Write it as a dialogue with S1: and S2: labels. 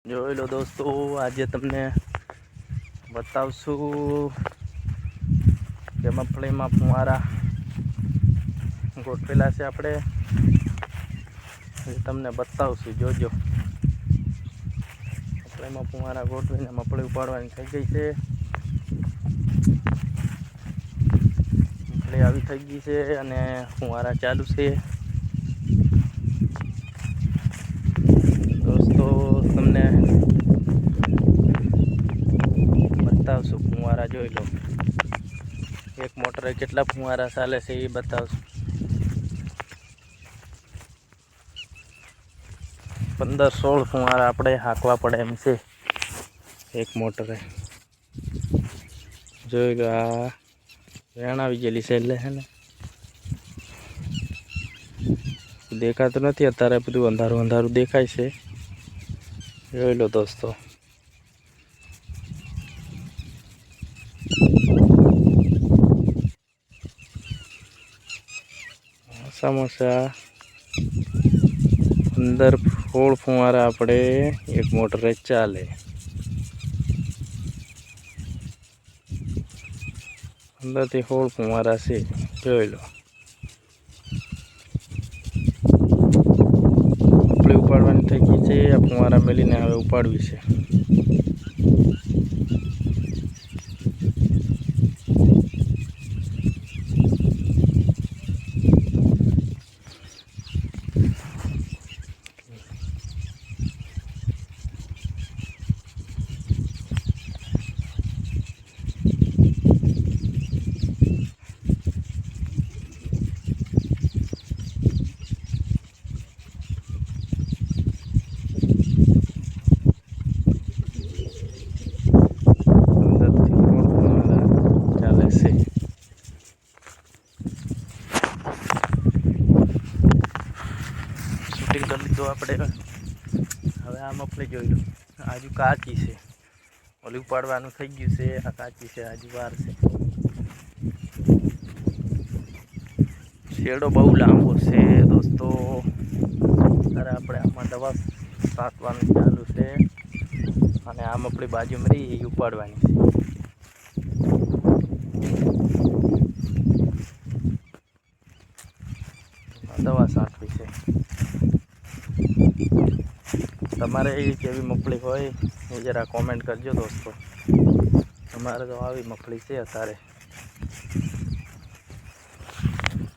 S1: જોઈ લો દોસ્તો, આજે તમને બતાવશું કે મગફળીમાં ફુવારા ગોઠવેલા છે. આપણે તમને બતાવશું, જોજો. મગફળીમાં ફુવારા ગોઠવીને મગફળી ઉપાડવાની થઈ ગઈ છે. મગફળી આવી થઈ ગઈ છે અને ફુવારા ચાલુ છે. દોસ્તો, તમને બતાવશું ફુવારા. જોઈ લો, એક મોટરે કેટલા ફુવારા ચાલે છે એ બતાવશું. 15-16 ફુવારા આપણે હાંકવા પડે એમ છે એક મોટરે. જોઈ લો, આ વેણ આવી ગયેલી છે એટલે છે ને દેખાતું નથી અત્યારે, બધું અંધારું અંધારું દેખાય છે. જોઈ લો દોસ્તો, સમોસા 15-16 ફુવારા આપણે એક મોટરે ચાલે. 15-16 ફુવારા છે. જોઈ લો, મગફળી ઉપાડવાની થઈ ગઈ છે. આ ફુવારા મેલીને હવે ઉપાડવી છે. શૂટિંગ કરી લીધું આપણે. હવે આ મગફળી જોઈ લો, આજુ કાચી છે. ઓલી ઉપાડવાનું થઈ ગયું છે. આ કાચી છે, આજુ વાર છે. શેડો બહુ લાંબો છે દોસ્તો. ત્યારે આપણે આમાં દવા છાંટવાનું ચાલુ છે અને આ મગફળી બાજુમાં રહી એ ઉપાડવાની છે. દવા છાંટવી છે. તમારે એ કેવી મગફળી હોય એ જરા કોમેન્ટ કરજો દોસ્તો. તમારે તો આવી મગફળી છે અત્યારે.